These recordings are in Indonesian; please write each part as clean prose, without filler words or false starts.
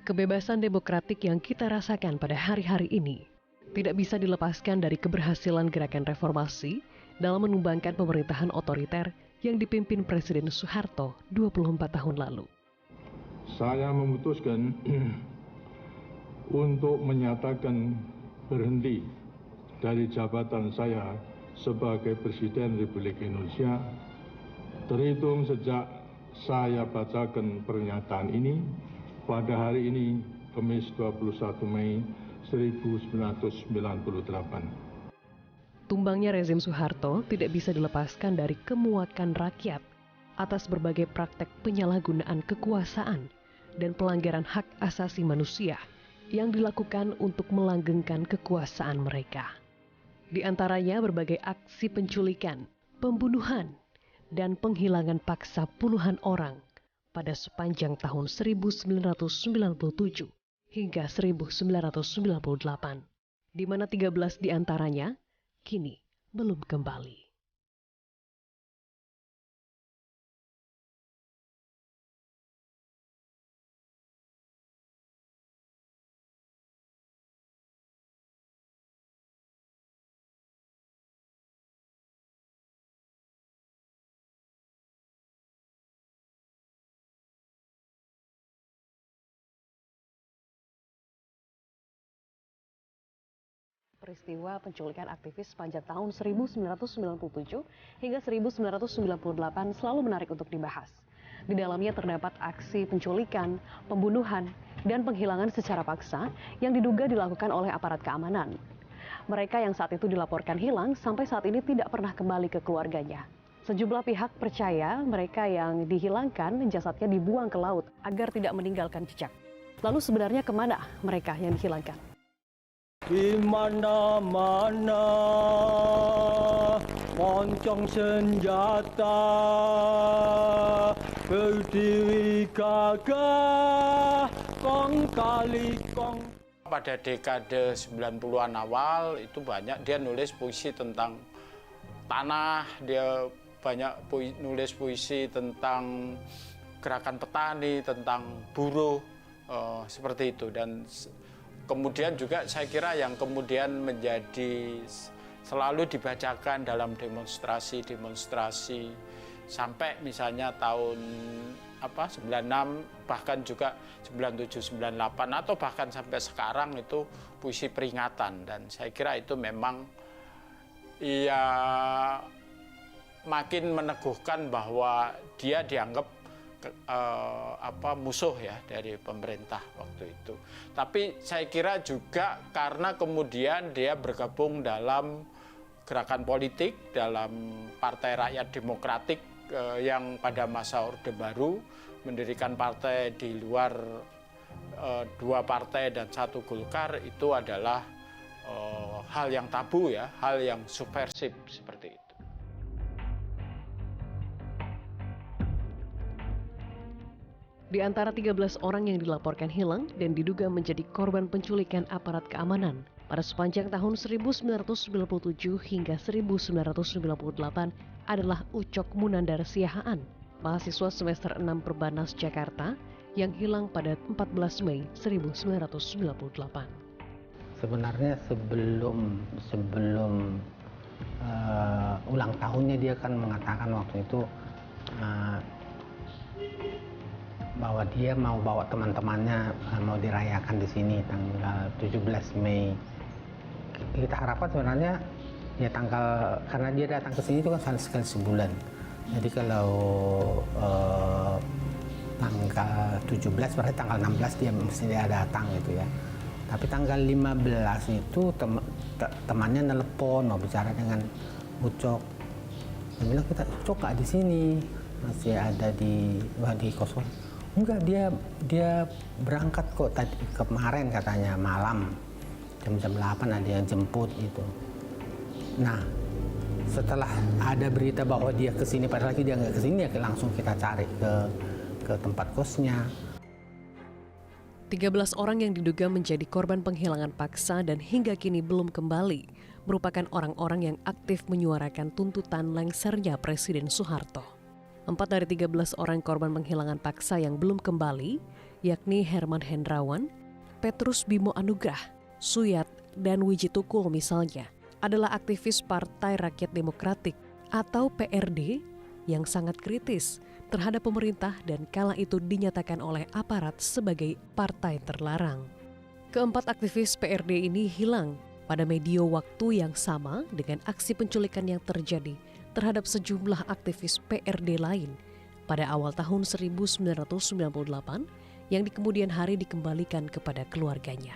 Kebebasan demokratik yang kita rasakan pada hari-hari ini tidak bisa dilepaskan dari keberhasilan gerakan reformasi dalam menumbangkan pemerintahan otoriter yang dipimpin Presiden Soeharto 24 tahun lalu. Saya memutuskan untuk menyatakan berhenti dari jabatan saya sebagai Presiden Republik Indonesia terhitung sejak saya bacakan pernyataan ini pada hari ini, Kamis 21 Mei 1998. Tumbangnya rezim Soeharto tidak bisa dilepaskan dari kemuakan rakyat atas berbagai praktek penyalahgunaan kekuasaan dan pelanggaran hak asasi manusia yang dilakukan untuk melanggengkan kekuasaan mereka. Di antaranya berbagai aksi penculikan, pembunuhan, dan penghilangan paksa puluhan orang pada sepanjang tahun 1997 hingga 1998, di mana 13 di antaranya kini belum kembali. Peristiwa penculikan aktivis sepanjang tahun 1997 hingga 1998 selalu menarik untuk dibahas. Di dalamnya terdapat aksi penculikan, pembunuhan, dan penghilangan secara paksa yang diduga dilakukan oleh aparat keamanan. Mereka yang saat itu dilaporkan hilang sampai saat ini tidak pernah kembali ke keluarganya. Sejumlah pihak percaya mereka yang dihilangkan jasadnya dibuang ke laut agar tidak meninggalkan jejak. Lalu sebenarnya kemana mereka yang dihilangkan? Di mana-mana moncong senjata, berdiri gagah, kong kali kong. Pada dekade 90-an awal itu banyak dia nulis puisi tentang tanah, dia banyak nulis puisi tentang gerakan petani, tentang buruh, seperti itu. Dan kemudian juga saya kira yang kemudian menjadi selalu dibacakan dalam demonstrasi sampai misalnya tahun 96 bahkan juga 97 98 atau bahkan sampai sekarang itu puisi peringatan. Dan saya kira itu memang ya makin meneguhkan bahwa dia dianggap musuh ya dari pemerintah waktu itu. Tapi saya kira juga karena kemudian dia bergabung dalam gerakan politik, dalam Partai Rakyat Demokratik yang pada masa Orde Baru mendirikan partai di luar 2 partai dan 1 Golkar, itu adalah hal yang tabu ya, hal yang subversif seperti itu. Di antara 13 orang yang dilaporkan hilang dan diduga menjadi korban penculikan aparat keamanan pada sepanjang tahun 1997 hingga 1998 adalah Ucok Munandar Siahaan, mahasiswa semester 6 Perbanas Jakarta yang hilang pada 14 Mei 1998. Sebenarnya sebelum ulang tahunnya dia kan mengatakan waktu itu bahwa dia mau bawa teman-temannya mau dirayakan di sini tanggal 17 Mei. Kita harapkan sebenarnya ya karena dia datang ke sini itu kan sekali sebulan. Jadi kalau tanggal 17 berarti tanggal 16 dia mesti dia datang gitu ya. Tapi tanggal 15 itu temannya nelpon mau bicara dengan Ucok. Dia bilang Ucok nggak di sini, masih ada di kosong. Enggak, dia berangkat kok tadi kemarin katanya malam jam 8 ada yang jemput gitu. Nah, setelah ada berita bahwa dia kesini padahal dia nggak kesini, ya langsung kita cari ke tempat kosnya. 13 orang yang diduga menjadi korban penghilangan paksa dan hingga kini belum kembali merupakan orang-orang yang aktif menyuarakan tuntutan lengsernya Presiden Soeharto. 4 dari 13 orang korban penghilangan paksa yang belum kembali, yakni Herman Hendrawan, Petrus Bimo Anugrah, Suyat, dan Wiji Tukul misalnya, adalah aktivis Partai Rakyat Demokratik atau PRD yang sangat kritis terhadap pemerintah dan kala itu dinyatakan oleh aparat sebagai partai terlarang. Keempat aktivis PRD ini hilang pada medio waktu yang sama dengan aksi penculikan yang terjadi terhadap sejumlah aktivis PRD lain pada awal tahun 1998 yang di kemudian hari dikembalikan kepada keluarganya.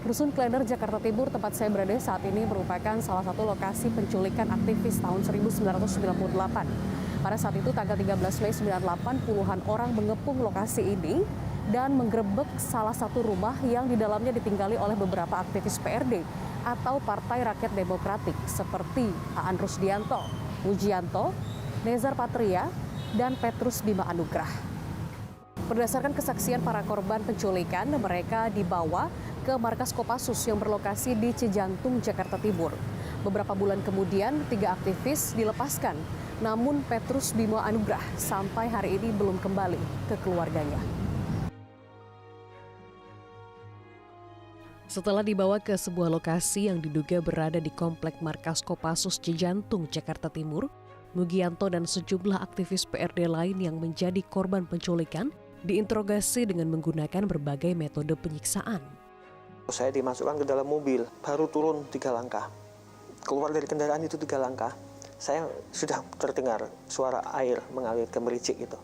Rusun Klender, Jakarta Timur, tempat saya berada saat ini merupakan salah satu lokasi penculikan aktivis tahun 1998. Pada saat itu tanggal 13 Mei 98, puluhan orang mengepung lokasi ini dan menggerebek salah satu rumah yang di dalamnya ditinggali oleh beberapa aktivis PRD atau Partai Rakyat Demokratik seperti Aan Rusdianto, Mujianto, Nezar Patria, dan Petrus Bima Anugrah. Berdasarkan kesaksian para korban penculikan, mereka dibawa ke markas Kopassus yang berlokasi di Cijantung, Jakarta Timur. Beberapa bulan kemudian, 3 aktivis dilepaskan, namun Petrus Bima Anugrah sampai hari ini belum kembali ke keluarganya. Setelah dibawa ke sebuah lokasi yang diduga berada di komplek markas Kopassus Cijantung, Jakarta Timur, Mugianto dan sejumlah aktivis PRD lain yang menjadi korban penculikan diinterogasi dengan menggunakan berbagai metode penyiksaan. Saya dimasukkan ke dalam mobil, baru turun 3 langkah. Keluar dari kendaraan itu 3 langkah, saya sudah terdengar suara air mengalir gemericik itu.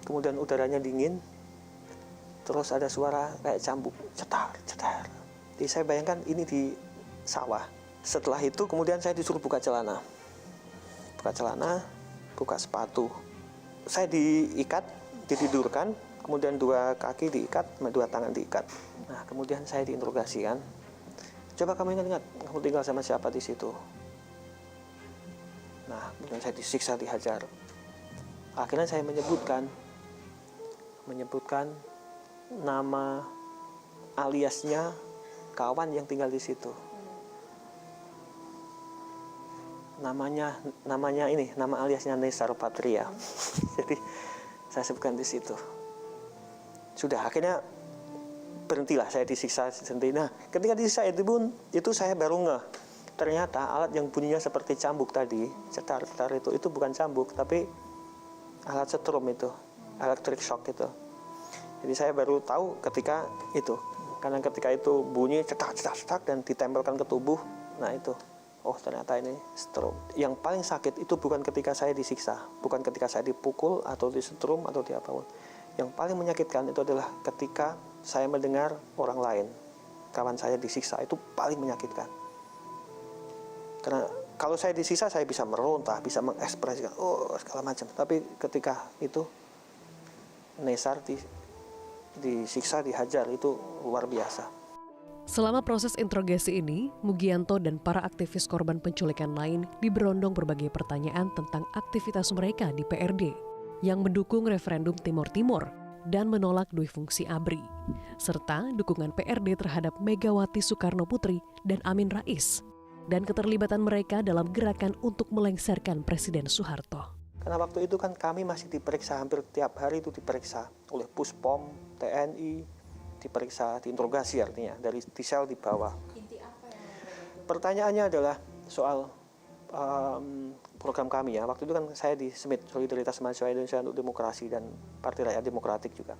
Kemudian udaranya dingin, terus ada suara kayak cambuk, cetar, cetar. Jadi saya bayangkan ini di sawah. Setelah itu kemudian saya disuruh buka celana. Buka sepatu. Saya diikat, ditidurkan, kemudian 2 kaki diikat, 2 tangan diikat. Nah, kemudian saya diinterogasi kan. Coba kamu ingat-ingat, kamu tinggal sama siapa di situ? Nah, kemudian saya disiksa, dihajar. Akhirnya saya menyebutkan nama aliasnya kawan yang tinggal di situ. Namanya ini, nama aliasnya Nezar Patria. Jadi saya sebutkan di situ. Sudah, akhirnya berhentilah saya disiksa sendiri. Nah, ketika disiksa itu saya baru ngeh. Ternyata alat yang bunyinya seperti cambuk tadi, cetar-cetar itu bukan cambuk, tapi alat setrum itu, electric shock itu. Jadi saya baru tahu ketika itu, karena ketika itu bunyi cetak-cetak dan ditempelkan ke tubuh, nah itu, oh ternyata ini setrum. Yang paling sakit itu bukan ketika saya disiksa, bukan ketika saya dipukul atau disetrum atau di apapun. Yang paling menyakitkan itu adalah ketika saya mendengar orang lain, kawan saya disiksa, itu paling menyakitkan. Karena kalau saya disiksa saya bisa meronta, bisa mengekspresikan, segala macam. Tapi ketika itu Nezar disiksa, dihajar, itu luar biasa. Selama proses interogasi ini, Mugianto dan para aktivis korban penculikan lain diberondong berbagai pertanyaan tentang aktivitas mereka di PRD yang mendukung referendum Timor Timur dan menolak dui fungsi ABRI, serta dukungan PRD terhadap Megawati Soekarno Putri dan Amin Rais, dan keterlibatan mereka dalam gerakan untuk melengsarkan Presiden Soeharto. Karena waktu itu kan kami masih diperiksa, hampir tiap hari itu diperiksa oleh Puspom, TNI, diperiksa, diinterogasi artinya, di sel di bawah. Inti apa yang pertanyaannya adalah soal program kami ya. Waktu itu kan saya di SMID, Solidaritas Mahasiswa Indonesia untuk Demokrasi, dan Partai Rakyat Demokratik juga.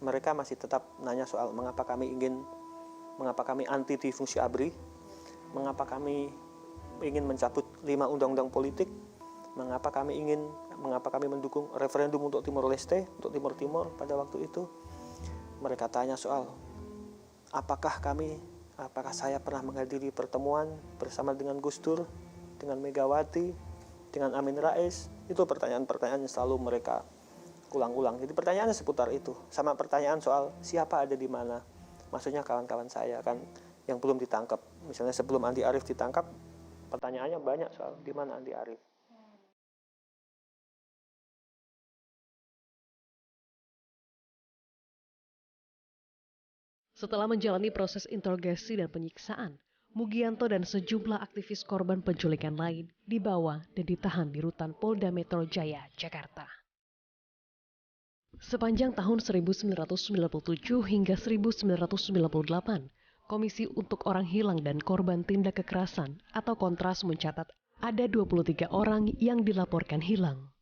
Mereka masih tetap nanya soal mengapa kami anti difungsi ABRI, mengapa kami ingin mencabut 5 undang-undang politik, mengapa kami mendukung referendum untuk Timor Leste, untuk Timur Timur pada waktu itu. Mereka tanya soal apakah saya pernah menghadiri pertemuan bersama dengan Gus Dur, dengan Megawati, dengan Amin Rais. Itu pertanyaan-pertanyaan yang selalu mereka ulang-ulang. Jadi pertanyaannya seputar itu, sama pertanyaan soal siapa ada di mana. Maksudnya kawan-kawan saya kan yang belum ditangkap. Misalnya sebelum Andi Arief ditangkap, pertanyaannya banyak soal di mana Andi Arief. Setelah menjalani proses interogasi dan penyiksaan, Mugianto dan sejumlah aktivis korban penculikan lain dibawa dan ditahan di rutan Polda Metro Jaya, Jakarta. Sepanjang tahun 1997 hingga 1998, Komisi untuk Orang Hilang dan Korban Tindak Kekerasan atau Kontras mencatat ada 23 orang yang dilaporkan hilang.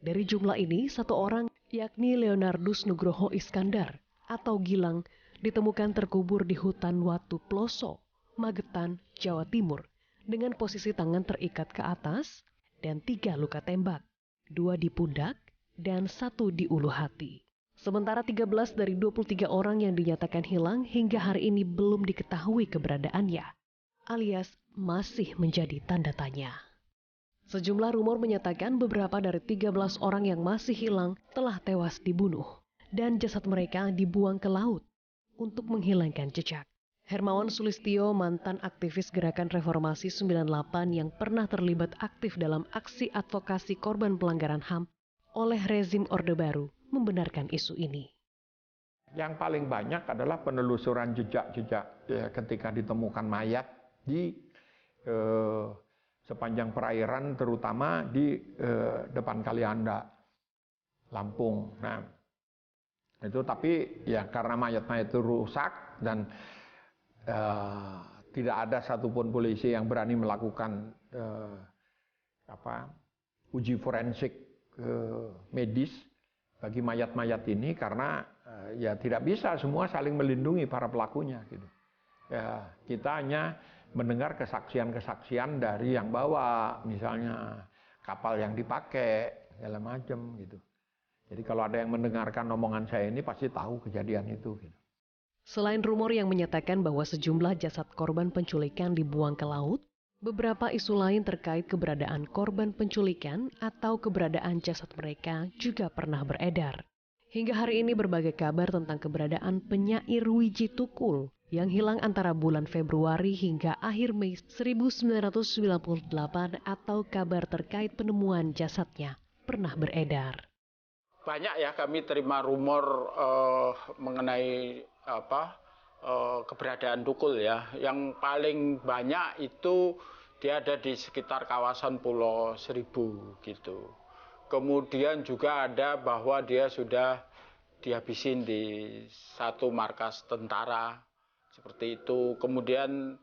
Dari jumlah ini, 1 orang, yakni Leonardus Nugroho Iskandar atau Gilang, ditemukan terkubur di hutan Watu Ploso, Magetan, Jawa Timur, dengan posisi tangan terikat ke atas dan 3 luka tembak, 2 di pundak dan 1 di ulu hati. Sementara 13 dari 23 orang yang dinyatakan hilang hingga hari ini belum diketahui keberadaannya, alias masih menjadi tanda tanya. Sejumlah rumor menyatakan beberapa dari 13 orang yang masih hilang telah tewas dibunuh dan jasad mereka dibuang ke laut untuk menghilangkan jejak. Hermawan Sulistyo, mantan aktivis Gerakan Reformasi 98 yang pernah terlibat aktif dalam aksi advokasi korban pelanggaran HAM oleh rezim Orde Baru, membenarkan isu ini. Yang paling banyak adalah penelusuran jejak-jejak ketika ditemukan mayat di sepanjang perairan, terutama di depan Kalianda, Lampung. Nah, itu tapi ya karena mayat-mayat itu rusak dan tidak ada satupun polisi yang berani melakukan uji forensik medis bagi mayat-mayat ini karena ya tidak bisa semua saling melindungi para pelakunya gitu. Ya, kita hanya mendengar kesaksian-kesaksian dari yang bawa, misalnya kapal yang dipakai segala macam gitu. Jadi kalau ada yang mendengarkan omongan saya ini pasti tahu kejadian itu gitu. Selain rumor yang menyatakan bahwa sejumlah jasad korban penculikan dibuang ke laut, beberapa isu lain terkait keberadaan korban penculikan atau keberadaan jasad mereka juga pernah beredar. Hingga hari ini berbagai kabar tentang keberadaan penyair Wiji Tukul yang hilang antara bulan Februari hingga akhir Mei 1998 atau kabar terkait penemuan jasadnya pernah beredar. Banyak ya kami terima rumor mengenai keberadaan Tukul ya. Yang paling banyak itu dia ada di sekitar kawasan Pulau Seribu gitu. Kemudian juga ada bahwa dia sudah dihabisin di satu markas tentara seperti itu. Kemudian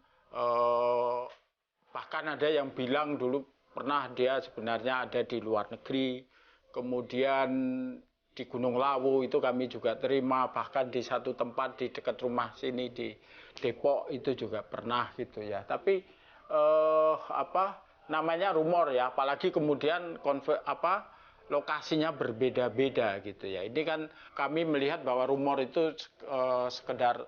bahkan ada yang bilang dulu pernah dia sebenarnya ada di luar negeri. Kemudian di Gunung Lawu itu kami juga terima, bahkan di satu tempat di dekat rumah sini di Depok itu juga pernah gitu ya. Tapi namanya rumor ya, apalagi kemudian lokasinya berbeda-beda gitu ya. Ini kan kami melihat bahwa rumor itu sekedar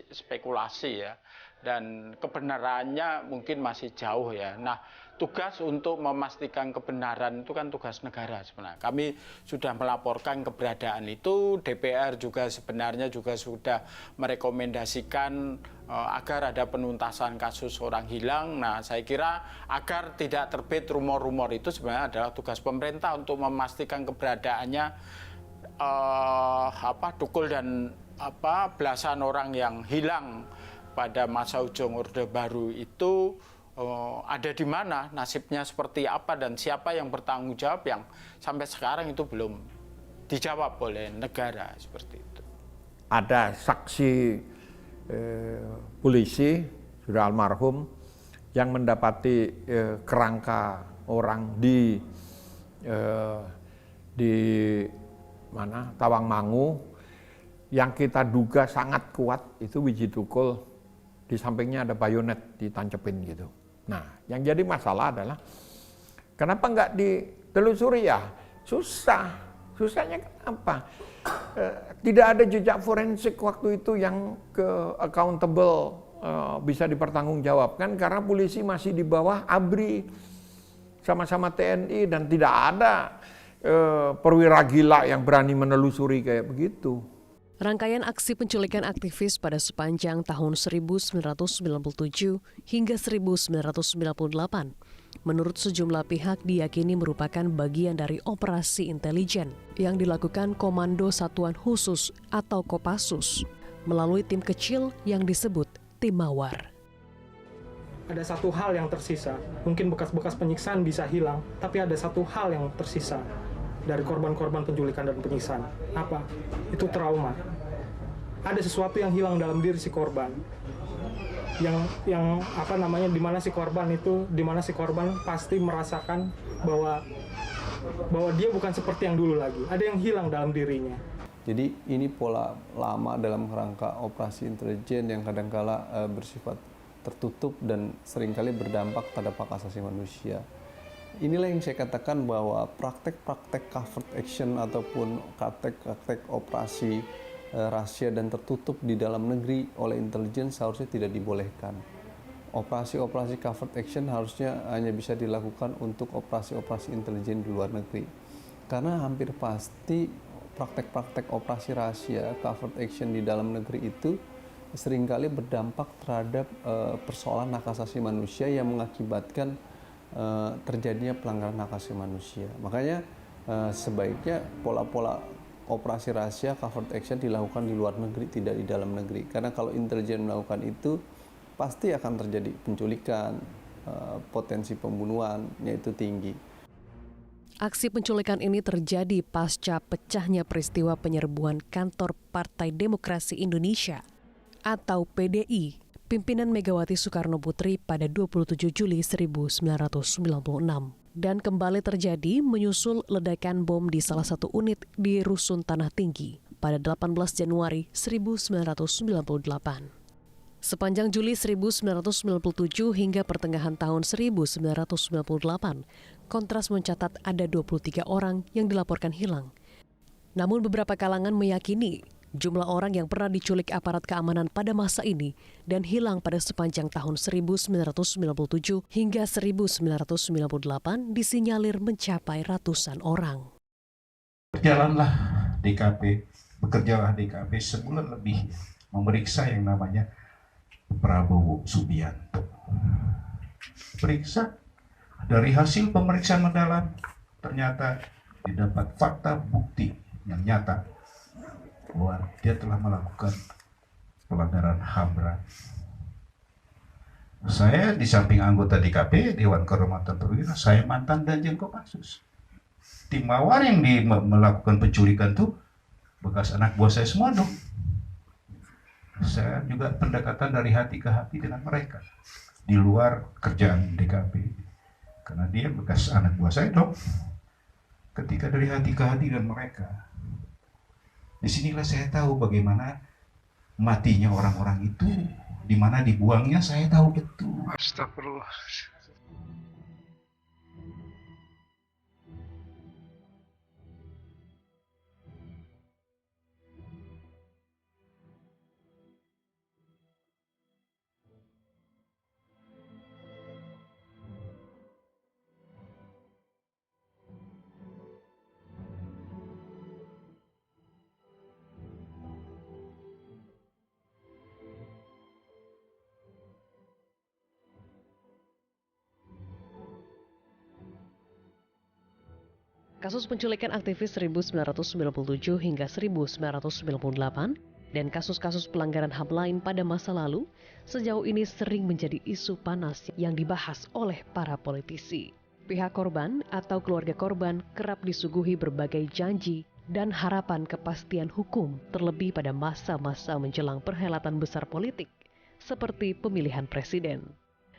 spekulasi ya, dan kebenarannya mungkin masih jauh ya. Nah, tugas untuk memastikan kebenaran itu kan tugas negara sebenarnya. Kami sudah melaporkan keberadaan itu, DPR juga sebenarnya juga sudah merekomendasikan agar ada penuntasan kasus orang hilang. Nah, saya kira agar tidak terbit rumor-rumor itu sebenarnya adalah tugas pemerintah untuk memastikan keberadaannya Tukul dan belasan orang yang hilang pada masa ujung Orde Baru itu ada di mana, nasibnya seperti apa, dan siapa yang bertanggung jawab yang sampai sekarang itu belum dijawab oleh negara seperti itu. Ada saksi polisi sudah almarhum yang mendapati kerangka orang di mana Tawangmangu yang kita duga sangat kuat itu Wiji Tukul, di sampingnya ada bayonet ditancepin gitu. Nah, yang jadi masalah adalah kenapa nggak ditelusuri ya? Susahnya kenapa? Tidak ada jejak forensik waktu itu yang accountable, bisa dipertanggungjawabkan karena polisi masih di bawah ABRI sama-sama TNI dan tidak ada perwira gila yang berani menelusuri kayak begitu. Rangkaian aksi penculikan aktivis pada sepanjang tahun 1997 hingga 1998 menurut sejumlah pihak diyakini merupakan bagian dari operasi intelijen yang dilakukan Komando Satuan Khusus atau Kopassus melalui tim kecil yang disebut Tim Mawar. Ada satu hal yang tersisa, mungkin bekas-bekas penyiksaan bisa hilang, tapi ada satu hal yang tersisa dari korban-korban penculikan dan penyiksaan. Apa? Itu trauma. Ada sesuatu yang hilang dalam diri si korban. Yang apa namanya, di mana si korban pasti merasakan bahwa dia bukan seperti yang dulu lagi. Ada yang hilang dalam dirinya. Jadi ini pola lama dalam rangka operasi intelijen yang kadangkala bersifat tertutup dan seringkali berdampak terhadap hak asasi manusia. Inilah yang saya katakan bahwa praktek-praktek covert action ataupun praktek-praktek operasi rahasia dan tertutup di dalam negeri oleh intelijen seharusnya tidak dibolehkan. Operasi-operasi covert action harusnya hanya bisa dilakukan untuk operasi-operasi intelijen di luar negeri. Karena hampir pasti praktek-praktek operasi rahasia covert action di dalam negeri itu seringkali berdampak terhadap persoalan hak asasi manusia yang mengakibatkan terjadinya pelanggaran hak asasi manusia. Makanya sebaiknya pola-pola operasi rahasia covert action dilakukan di luar negeri, tidak di dalam negeri. Karena kalau intelijen melakukan itu, pasti akan terjadi penculikan, potensi pembunuhannya itu tinggi. Aksi penculikan ini terjadi pasca pecahnya peristiwa penyerbuan kantor Partai Demokrasi Indonesia atau PDI, pimpinan Megawati Soekarno Putri pada 27 Juli 1996 dan kembali terjadi menyusul ledakan bom di salah satu unit di Rusun Tanah Tinggi pada 18 Januari 1998. Sepanjang Juli 1997 hingga pertengahan tahun 1998, Kontras mencatat ada 23 orang yang dilaporkan hilang. Namun beberapa kalangan meyakini jumlah orang yang pernah diculik aparat keamanan pada masa ini dan hilang pada sepanjang tahun 1997 hingga 1998 disinyalir mencapai ratusan orang. Berjalanlah DKP, bekerjalah DKP sebulan lebih memeriksa yang namanya Prabowo Subianto. Periksa, dari hasil pemeriksaan mendalam ternyata didapat fakta bukti yang nyata bahwa dia telah melakukan pelanggaran HAM berat. Saya di samping anggota DKP, Dewan Kehormatan Perwira, saya mantan Danjen Kopassus. Tim Mawar yang melakukan penculikan itu bekas anak buah saya semua dong. Saya juga pendekatan dari hati ke hati dengan mereka di luar kerjaan DKP, karena dia bekas anak buah saya dong. Ketika dari hati ke hati dengan mereka, disinilah saya tahu bagaimana matinya orang-orang itu, di mana dibuangnya saya tahu betul. Astagfirullah. Kasus penculikan aktivis 1997 hingga 1998 dan kasus-kasus pelanggaran HAM lain pada masa lalu sejauh ini sering menjadi isu panas yang dibahas oleh para politisi. Pihak korban atau keluarga korban kerap disuguhi berbagai janji dan harapan kepastian hukum terlebih pada masa-masa menjelang perhelatan besar politik seperti pemilihan presiden.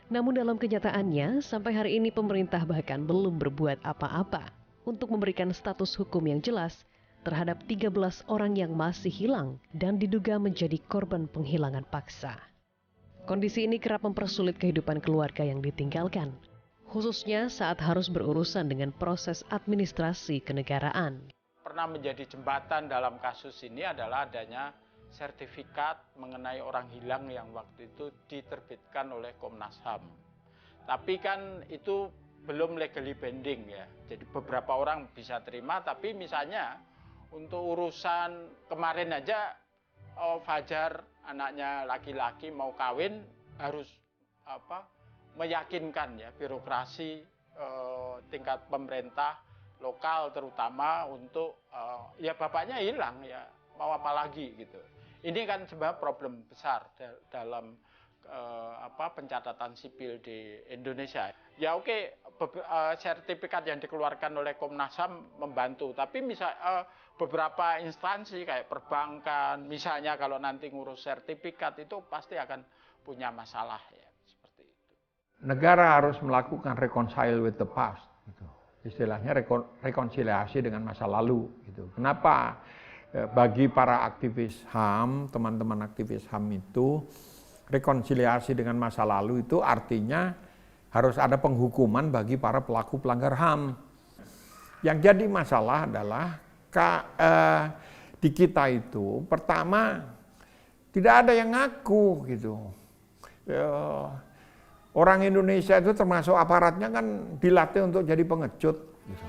Namun dalam kenyataannya, sampai hari ini pemerintah bahkan belum berbuat apa-apa untuk memberikan status hukum yang jelas terhadap 13 orang yang masih hilang dan diduga menjadi korban penghilangan paksa. Kondisi ini kerap mempersulit kehidupan keluarga yang ditinggalkan, khususnya saat harus berurusan dengan proses administrasi kenegaraan. Pernah menjadi jembatan dalam kasus ini adalah adanya sertifikat mengenai orang hilang yang waktu itu diterbitkan oleh Komnas HAM. Tapi kan itu belum legally binding ya. Jadi beberapa orang bisa terima, tapi misalnya untuk urusan kemarin aja Fajar anaknya laki-laki mau kawin harus meyakinkan ya birokrasi tingkat pemerintah lokal terutama untuk ya bapaknya hilang ya mau apa lagi gitu. Ini kan sebenarnya problem besar dalam pencatatan sipil di Indonesia. Ya oke, sertifikat yang dikeluarkan oleh Komnas HAM membantu, tapi beberapa instansi kayak perbankan, misalnya kalau nanti ngurus sertifikat itu pasti akan punya masalah ya, seperti itu. Negara harus melakukan reconcile with the past, gitu. Istilahnya rekonsiliasi dengan masa lalu. Gitu. Kenapa? Bagi para aktivis HAM, teman-teman aktivis HAM itu, rekonsiliasi dengan masa lalu itu artinya harus ada penghukuman bagi para pelaku pelanggar HAM. Yang jadi masalah adalah di kita itu pertama tidak ada yang ngaku gitu. Orang Indonesia itu termasuk aparatnya kan dilatih untuk jadi pengecut. Gitu.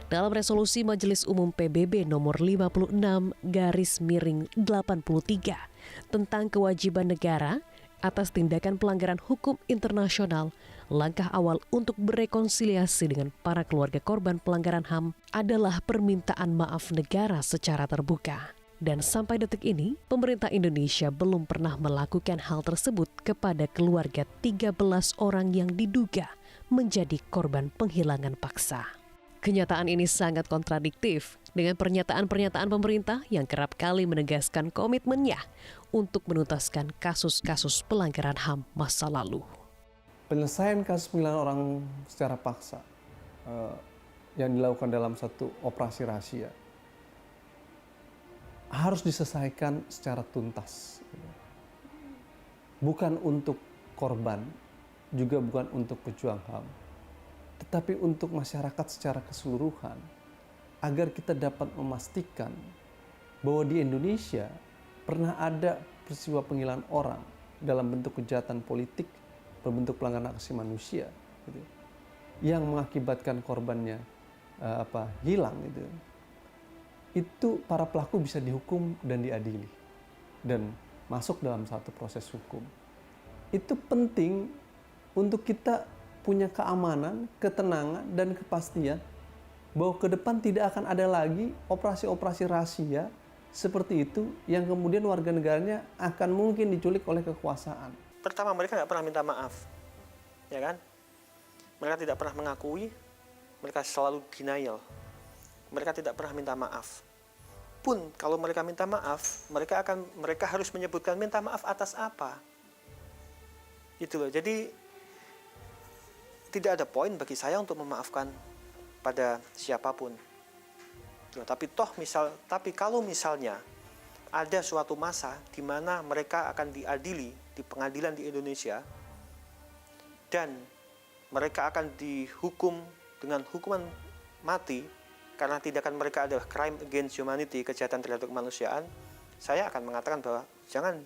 Dalam resolusi Majelis Umum PBB nomor 56/83 tentang kewajiban negara atas tindakan pelanggaran hukum internasional, langkah awal untuk berrekonsiliasi dengan para keluarga korban pelanggaran HAM adalah permintaan maaf negara secara terbuka. Dan sampai detik ini, pemerintah Indonesia belum pernah melakukan hal tersebut kepada keluarga 13 orang yang diduga menjadi korban penghilangan paksa. Kenyataan ini sangat kontradiktif dengan pernyataan-pernyataan pemerintah yang kerap kali menegaskan komitmennya untuk menuntaskan kasus-kasus pelanggaran HAM masa lalu. Penyelesaian kasus penghilangan orang secara paksa yang dilakukan dalam satu operasi rahasia harus diselesaikan secara tuntas. Bukan untuk korban, juga bukan untuk pejuang HAM. Tetapi untuk masyarakat secara keseluruhan, agar kita dapat memastikan bahwa di Indonesia pernah ada peristiwa penghilangan orang dalam bentuk kejahatan politik, berbentuk pelanggaran hak asasi manusia, gitu, yang mengakibatkan korbannya hilang, gitu. Itu para pelaku bisa dihukum dan diadili dan masuk dalam satu proses hukum. Itu penting untuk kita punya keamanan, ketenangan, dan kepastian bahwa ke depan tidak akan ada lagi operasi-operasi rahasia seperti itu yang kemudian warga negaranya akan mungkin diculik oleh kekuasaan. Pertama, mereka nggak pernah minta maaf, ya kan? Mereka tidak pernah mengakui, mereka selalu denial. Mereka tidak pernah minta maaf. Pun kalau mereka minta maaf, mereka harus menyebutkan minta maaf atas apa. Itu loh. Jadi tidak ada poin bagi saya untuk memaafkan pada siapapun. Tapi kalau misalnya ada suatu masa di mana mereka akan diadili di pengadilan di Indonesia dan mereka akan dihukum dengan hukuman mati karena tindakan mereka adalah crime against humanity, kejahatan terhadap kemanusiaan, saya akan mengatakan bahwa jangan